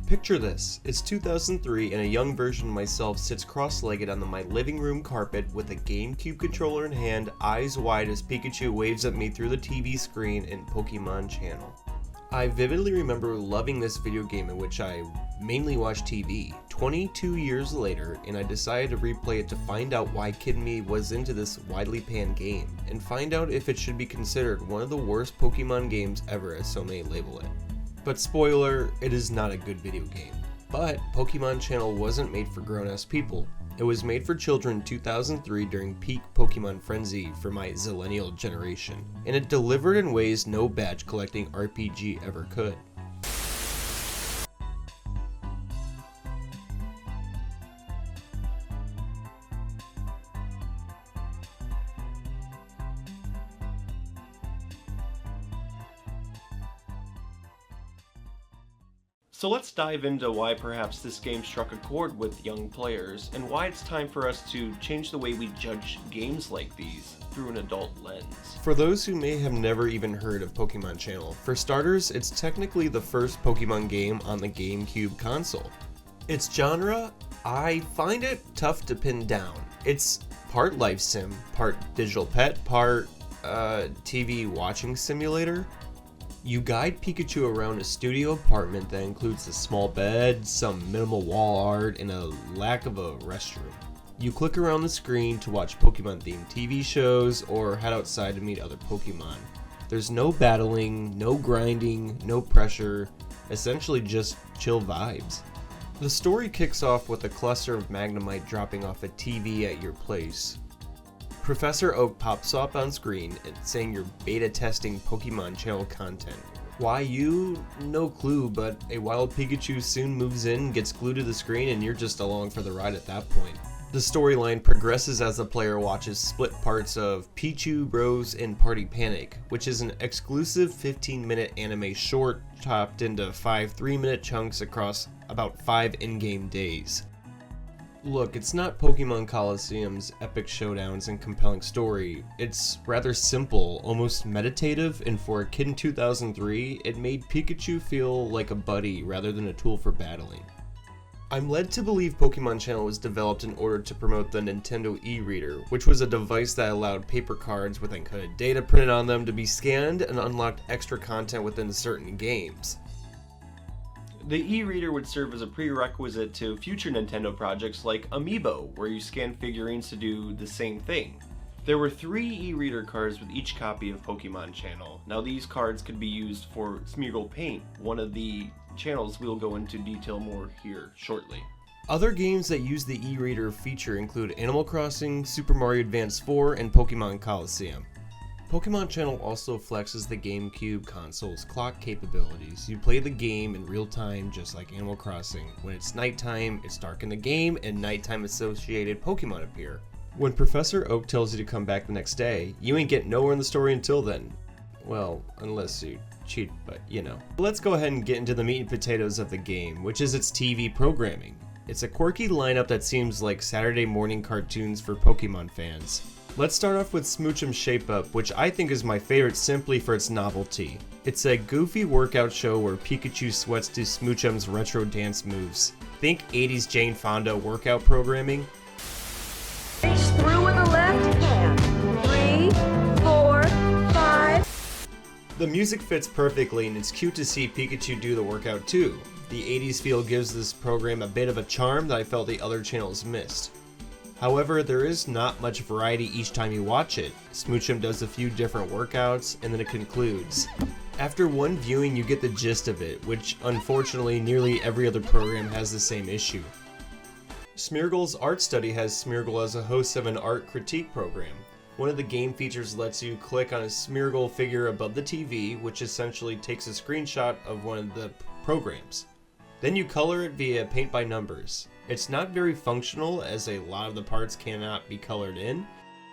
Picture this, it's 2003 and a young version of myself sits cross-legged on my living room carpet with a GameCube controller in hand, eyes wide as Pikachu waves at me through the TV screen in Pokémon Channel. I vividly remember loving this video game in which I mainly watched TV. 22 years later, and I decided to replay it to find out why Kid Me was into this widely panned game, and find out if it should be considered one of the worst Pokemon games ever, as so many label it. But spoiler, it is not a good video game. But Pokémon Channel wasn't made for grown-ass people. It was made for children in 2003 during peak Pokemon frenzy for my Zillennial generation, and it delivered in ways no badge collecting RPG ever could. So let's dive into why perhaps this game struck a chord with young players, and why it's time for us to change the way we judge games like these through an adult lens. For those who may have never even heard of Pokémon Channel, for starters, it's technically the first Pokémon game on the GameCube console. Its genre, I find it tough to pin down. It's part life sim, part digital pet, part TV watching simulator. You guide Pikachu around a studio apartment that includes a small bed, some minimal wall art, and a lack of a restroom. You click around the screen to watch Pokemon-themed TV shows or head outside to meet other Pokemon. There's no battling, no grinding, no pressure, essentially just chill vibes. The story kicks off with a cluster of Magnemite dropping off a TV at your place. Professor Oak pops up on screen and saying you're beta testing Pokémon Channel content. Why you? No clue, but a wild Pikachu soon moves in, gets glued to the screen, and you're just along for the ride at that point. The storyline progresses as the player watches split parts of Pichu, Rose, and Party Panic, which is an exclusive 15-minute anime short chopped into 5 3-minute chunks across about 5 in-game days. Look, it's not Pokemon Coliseum's epic showdowns and compelling story. It's rather simple, almost meditative, and for a kid in 2003, it made Pikachu feel like a buddy rather than a tool for battling. I'm led to believe Pokemon Channel was developed in order to promote the Nintendo e-reader, which was a device that allowed paper cards with encoded data printed on them to be scanned and unlocked extra content within certain games. The e-reader would serve as a prerequisite to future Nintendo projects like Amiibo, where you scan figurines to do the same thing. There were 3 e-reader cards with each copy of Pokemon Channel. Now these cards could be used for Smeargle Paint, one of the channels we'll go into detail more here shortly. Other games that use the e-reader feature include Animal Crossing, Super Mario Advance 4, and Pokemon Coliseum. Pokemon Channel also flexes the GameCube console's clock capabilities. You play the game in real time just like Animal Crossing. When it's nighttime, it's dark in the game, and nighttime associated Pokemon appear. When Professor Oak tells you to come back the next day, you ain't getting nowhere in the story until then. Well, unless you cheat, but you know. Let's go ahead and get into the meat and potatoes of the game, which is its TV programming. It's a quirky lineup that seems like Saturday morning cartoons for Pokemon fans. Let's start off with Smoochum's Shape Up, which I think is my favorite simply for its novelty. It's a goofy workout show where Pikachu sweats to Smoochum's retro dance moves. Think 80s Jane Fonda workout programming. Reach through with the left hand. 3, 4, 5. The music fits perfectly, and it's cute to see Pikachu do the workout too. The 80s feel gives this program a bit of a charm that I felt the other channels missed. However, there is not much variety each time you watch it. Smoochum does a few different workouts, and then it concludes. After one viewing, you get the gist of it, which unfortunately nearly every other program has the same issue. Smeargle's Art Study has Smeargle as a host of an art critique program. One of the game features lets you click on a Smeargle figure above the TV, which essentially takes a screenshot of one of the programs. Then you color it via paint by numbers. It's not very functional, as a lot of the parts cannot be colored in.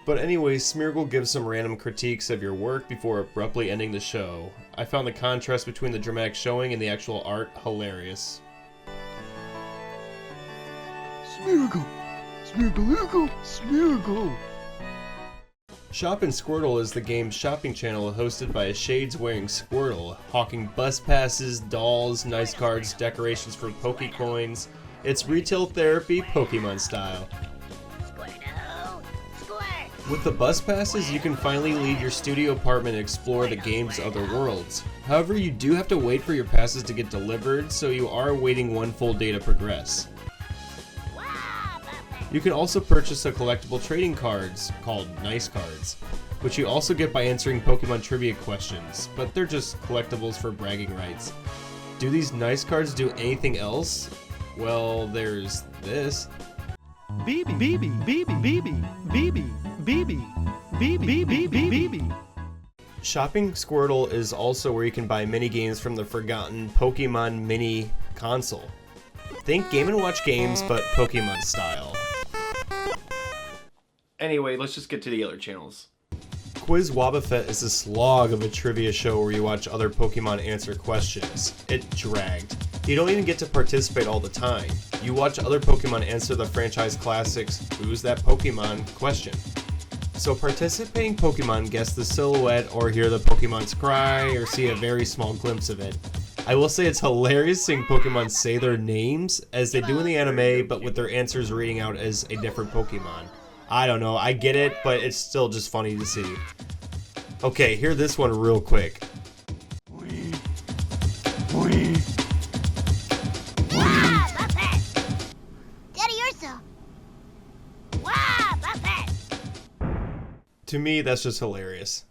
But anyways, Smeargle gives some random critiques of your work before abruptly ending the show. I found the contrast between the dramatic showing and the actual art hilarious. Smeargle! Smeargle! Smeargle! Shopping Squirtle is the game's shopping channel hosted by a shades-wearing Squirtle, hawking bus passes, dolls, nice cards, decorations for Pokecoins. It's retail therapy, Pokemon style. With the bus passes, you can finally leave your studio apartment and explore the game's other worlds. However, you do have to wait for your passes to get delivered, so you are waiting one full day to progress. You can also purchase a collectible trading cards, called Nice Cards, which you also get by answering Pokemon trivia questions, but they're just collectibles for bragging rights. Do these Nice Cards do anything else? Well, there's this. Shopping Squirtle is also where you can buy mini games from the forgotten Pokemon Mini console. Think Game & Watch games, but Pokemon style. Anyway, let's just get to the other channels. Quiz Wobbuffet is a slog of a trivia show where you watch other Pokemon answer questions. It dragged. You don't even get to participate all the time. You watch other Pokemon answer the franchise classics, "Who's that Pokemon?" question. So participating Pokemon guess the silhouette or hear the Pokemon's cry or see a very small glimpse of it. I will say it's hilarious seeing Pokemon say their names as they do in the anime, but with their answers reading out as a different Pokemon. I don't know, I get it, but it's still just funny to see. Okay, hear this one real quick. To me, that's just hilarious.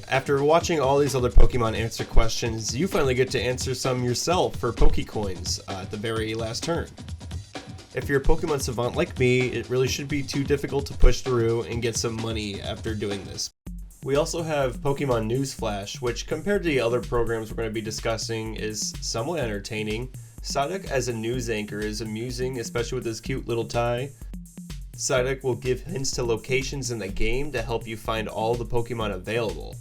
After watching all these other Pokemon answer questions, you finally get to answer some yourself for Pokecoins at the very last turn. If you're a Pokemon savant like me, it really shouldn't be too difficult to push through and get some money after doing this. We also have Pokemon Newsflash, which compared to the other programs we're going to be discussing is somewhat entertaining. Psyduck as a news anchor is amusing, especially with his cute little tie. Psyduck will give hints to locations in the game to help you find all the Pokemon available.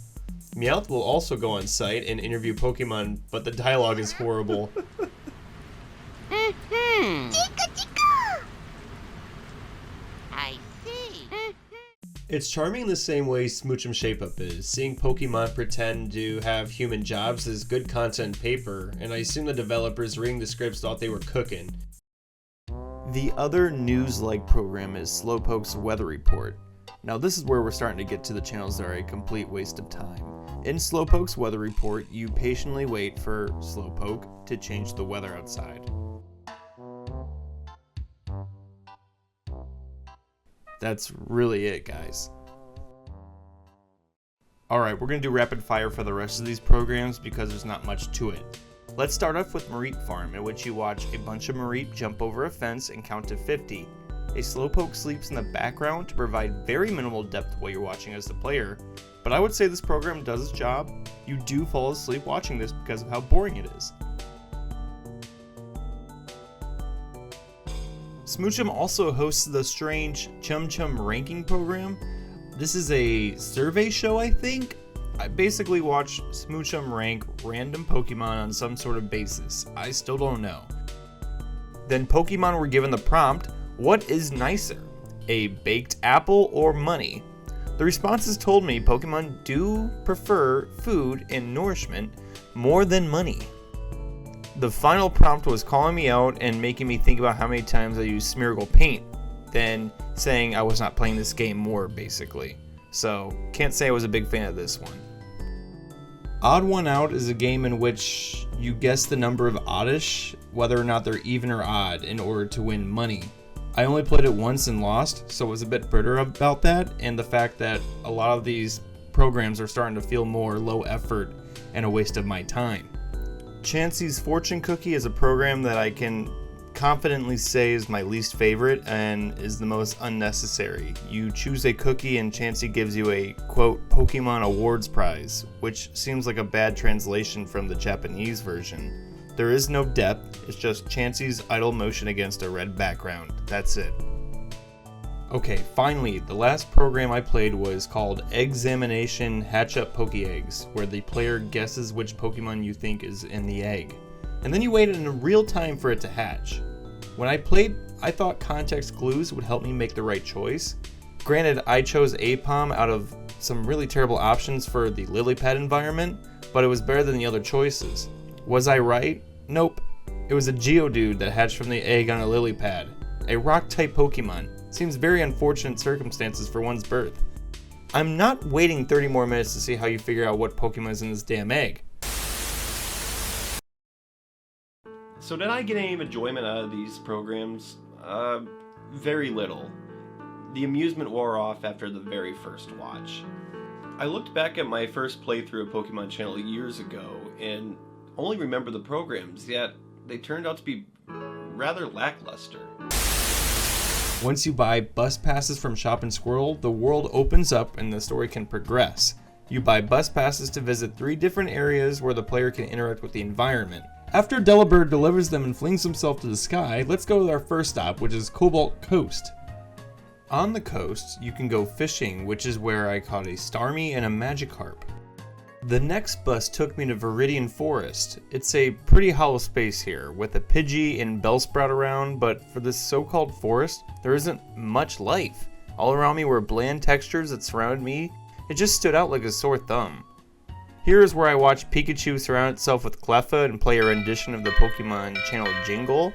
Meowth will also go on site and interview Pokemon, but the dialogue is horrible. I see. It's charming the same way Smoochum Shapeup is. Seeing Pokemon pretend to have human jobs is good content paper, and I assume the developers reading the scripts thought they were cooking. The other news-like program is Slowpoke's Weather Report. Now this is where we're starting to get to the channels that are a complete waste of time. In Slowpoke's Weather Report, you patiently wait for Slowpoke to change the weather outside. That's really it, guys. Alright, we're going to do rapid fire for the rest of these programs because there's not much to it. Let's start off with Mareep Farm, in which you watch a bunch of Mareep jump over a fence and count to 50. A Slowpoke sleeps in the background to provide very minimal depth while you're watching as the player, but I would say this program does its job. You do fall asleep watching this because of how boring it is. Smoochum also hosts the strange Chum Chum ranking program. This is a survey show, I think? I basically watch Smoochum rank random Pokemon on some sort of basis. I still don't know. Then Pokemon were given the prompt, what is nicer, a baked apple or money? The responses told me Pokemon do prefer food and nourishment more than money. The final prompt was calling me out and making me think about how many times I used Smeargle paint, then saying I was not playing this game more, basically. So, can't say I was a big fan of this one. Odd One Out is a game in which you guess the number of oddish, whether or not they're even or odd, in order to win money. I only played it once and lost, so I was a bit bitter about that, and the fact that a lot of these programs are starting to feel more low effort and a waste of my time. Chansey's Fortune Cookie is a program that I can confidently say is my least favorite and is the most unnecessary. You choose a cookie and Chansey gives you a, quote, Pokemon Awards prize, which seems like a bad translation from the Japanese version. There is no depth, it's just Chansey's idle motion against a red background. That's it. Okay, finally, the last program I played was called Examination Hatch Up Pokeeggs, where the player guesses which Pokemon you think is in the egg. And then you wait in real time for it to hatch. When I played, I thought context clues would help me make the right choice, Granted, I chose Apom out of some really terrible options for the lily pad environment, but it was better than the other choices. Was I right? Nope. It was a Geodude that hatched from the egg on a lily pad. A rock-type Pokemon. Seems very unfortunate circumstances for one's birth. I'm not waiting 30 more minutes to see how you figure out what Pokemon is in this damn egg. So did I get any enjoyment out of these programs? Very little. The amusement wore off after the very first watch. I looked back at my first playthrough of Pokémon Channel years ago and only remember the programs, yet they turned out to be rather lackluster. Once you buy bus passes from Shop and Squirrel, the world opens up and the story can progress. You buy bus passes to visit 3 different areas where the player can interact with the environment. After Delibird delivers them and flings himself to the sky, let's go to our first stop, which is Cobalt Coast. On the coast, you can go fishing, which is where I caught a Starmie and a Magikarp. The next bus took me to Viridian Forest. It's a pretty hollow space here, with a Pidgey and Bellsprout around, but for this so-called forest, there isn't much life. All around me were bland textures that surrounded me. It just stood out like a sore thumb. Here is where I watched Pikachu surround itself with Cleffa and play a rendition of the Pokémon Channel jingle.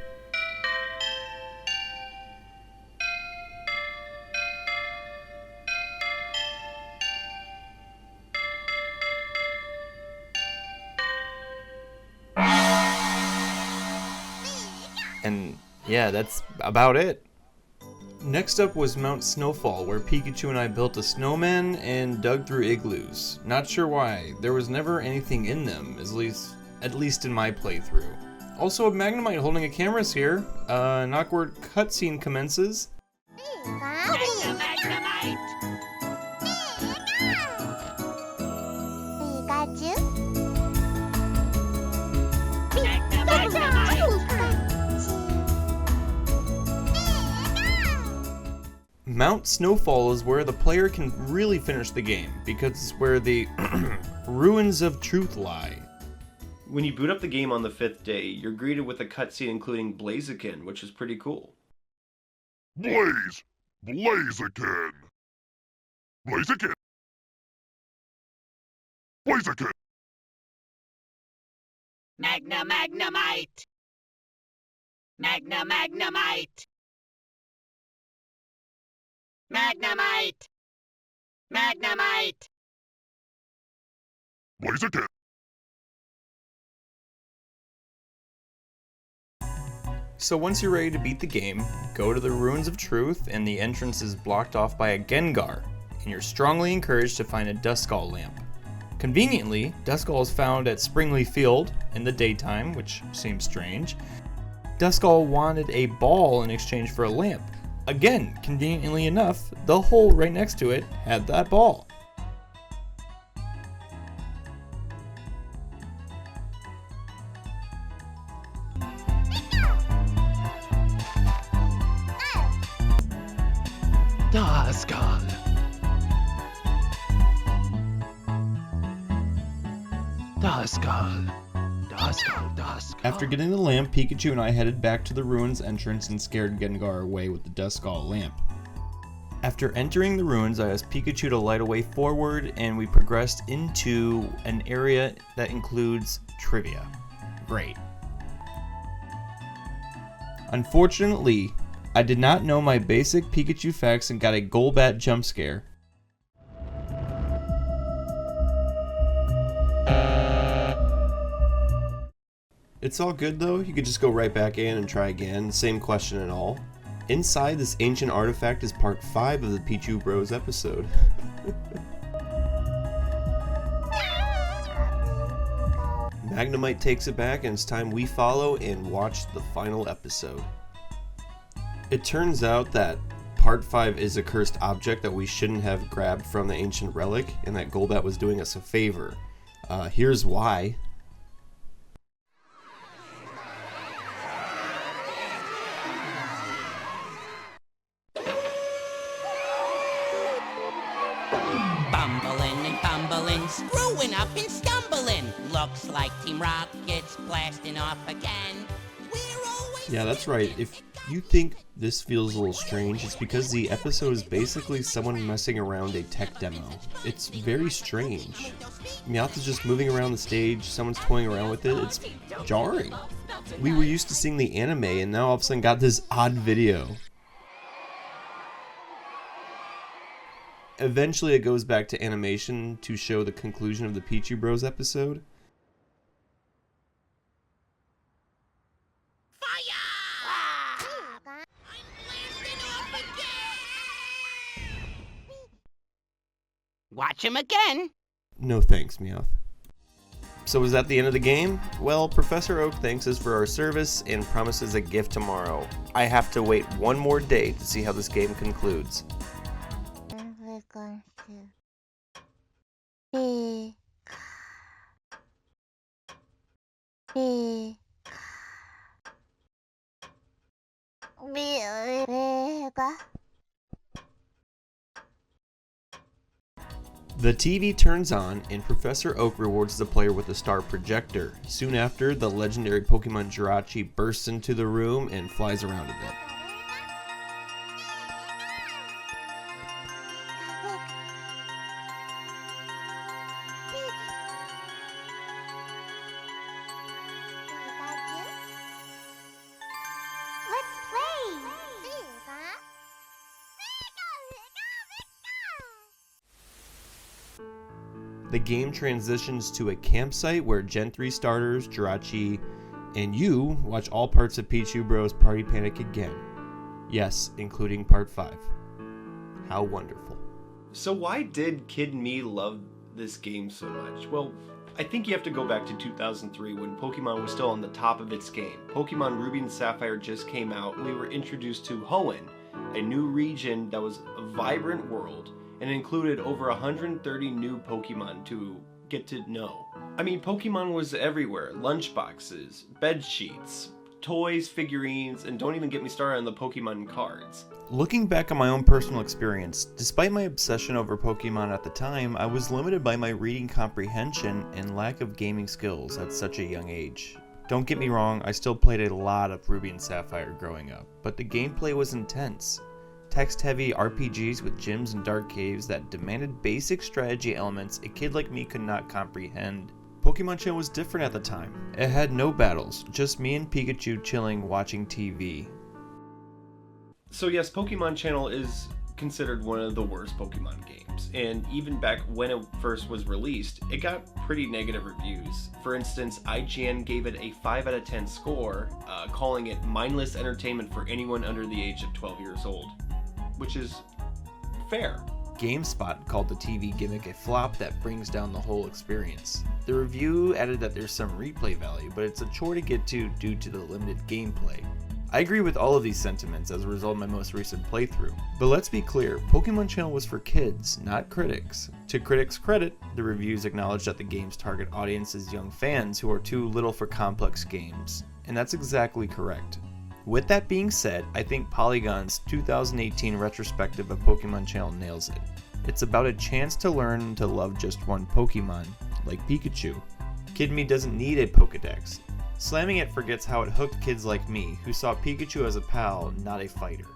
And yeah, that's about it. Next up was Mount Snowfall, where Pikachu and I built a snowman and dug through igloos. Not sure why, there was never anything in them, at least in my playthrough. Also, a Magnemite holding a camera's here. An awkward cutscene commences. Mount Snowfall is where the player can really finish the game, because it's where the ruins of truth lie. When you boot up the game on the 5th day, you're greeted with a cutscene including Blaziken, which is pretty cool. Blaze! Blaziken! Blaziken! Blaziken! Magnemite! Magnemite! Magnemite! Magnemite! Blaziken! So once you're ready to beat the game, go to the Ruins of Truth, and the entrance is blocked off by a Gengar, and you're strongly encouraged to find a Duskull lamp. Conveniently, Duskull is found at Springleaf Field in the daytime, which seems strange. Duskull wanted a ball in exchange for a lamp. Again, conveniently enough, the hole right next to it had that ball. Duskull. Duskull. Duskull. Duskull. After getting the lamp, Pikachu and I headed back to the ruins entrance and scared Gengar away with the Duskull lamp. After entering the ruins, I asked Pikachu to light a way forward, and we progressed into an area that includes trivia. Great. Unfortunately, I did not know my basic Pikachu facts and got a Golbat jump scare. It's all good though, you could just go right back in and try again, same question and all. Inside this ancient artifact is part 5 of the Pichu Bros episode. Magnemite takes it back, and it's time we follow and watch the final episode. It turns out that part 5 is a cursed object that we shouldn't have grabbed from the ancient relic, and that Golbat was doing us a favor. Here's why. Bumbling and fumbling, screwing up and stumbling. Looks like Team Rocket's blasting off again. We're always Yeah, that's right. If You think this feels a little strange? It's because the episode is basically someone messing around a tech demo. It's very strange. Meowth is just moving around the stage, someone's toying around with it. It's jarring. We were used to seeing the anime and now all of a sudden got this odd video. Eventually it goes back to animation to show the conclusion of the Pichu Bros episode. Watch him again. No thanks, Meowth. So is that the end of the game? Well, Professor Oak thanks us for our service and promises a gift tomorrow. I have to wait one more day to see how this game concludes. We're going to The TV turns on, and Professor Oak rewards the player with a star projector. Soon after, the legendary Pokemon Jirachi bursts into the room and flies around a bit. The game transitions to a campsite where Gen 3 starters, Jirachi, and you watch all parts of Pichu Bros Party Panic again. Yes, including Part 5. How wonderful. So why did Kid Me love this game so much? Well, I think you have to go back to 2003 when Pokemon was still on the top of its game. Pokemon Ruby and Sapphire just came out and we were introduced to Hoenn, a new region that was a vibrant world and included over 130 new Pokemon to get to know. I mean, Pokemon was everywhere. Lunchboxes, bed sheets, toys, figurines, and don't even get me started on the Pokemon cards. Looking back on my own personal experience, despite my obsession over Pokemon at the time, I was limited by my reading comprehension and lack of gaming skills at such a young age. Don't get me wrong, I still played a lot of Ruby and Sapphire growing up, but the gameplay was intense. Text-heavy RPGs with gyms and dark caves that demanded basic strategy elements a kid like me could not comprehend. Pokemon Channel was different at the time. It had no battles, just me and Pikachu chilling watching TV. So yes, Pokemon Channel is considered one of the worst Pokemon games, and even back when it first was released, it got pretty negative reviews. For instance, IGN gave it a 5 out of 10 score, calling it mindless entertainment for anyone under the age of 12 years old. Which is fair. GameSpot called the TV gimmick a flop that brings down the whole experience. The review added that there's some replay value, but it's a chore to get to due to the limited gameplay. I agree with all of these sentiments as a result of my most recent playthrough. But let's be clear, Pokemon Channel was for kids, not critics. To critics' credit, the reviews acknowledge that the game's target audience is young fans who are too little for complex games. And that's exactly correct. With that being said, I think Polygon's 2018 retrospective of Pokemon Channel nails it. It's about a chance to learn to love just one Pokemon, like Pikachu. Kid Me doesn't need a Pokedex. Slamming it forgets how it hooked kids like me, who saw Pikachu as a pal, not a fighter.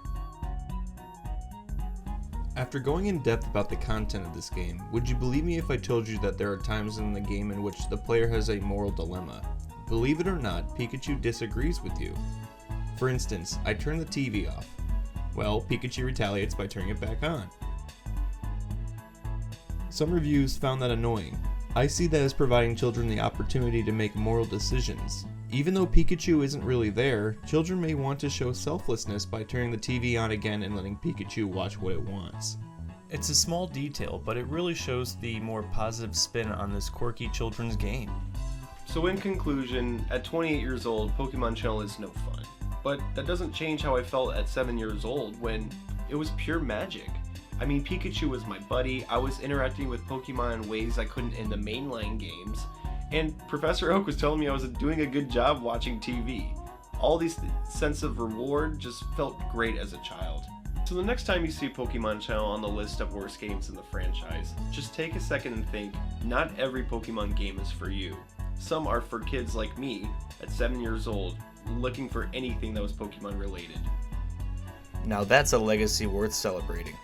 After going in depth about the content of this game, would you believe me if I told you that there are times in the game in which the player has a moral dilemma? Believe it or not, Pikachu disagrees with you. For instance, I turn the TV off. Well, Pikachu retaliates by turning it back on. Some reviews found that annoying. I see that as providing children the opportunity to make moral decisions. Even though Pikachu isn't really there, children may want to show selflessness by turning the TV on again and letting Pikachu watch what it wants. It's a small detail, but it really shows the more positive spin on this quirky children's game. So in conclusion, at 28 years old, Pokemon Channel is no fun. But that doesn't change how I felt at 7 years old when it was pure magic. I mean, Pikachu was my buddy, I was interacting with Pokemon in ways I couldn't in the mainline games, and Professor Oak was telling me I was doing a good job watching TV. All these sense of reward just felt great as a child. So the next time you see Pokemon Channel on the list of worst games in the franchise, just take a second and think, not every Pokemon game is for you. Some are for kids like me, at 7 years old, looking for anything that was Pokemon related. Now that's a legacy worth celebrating.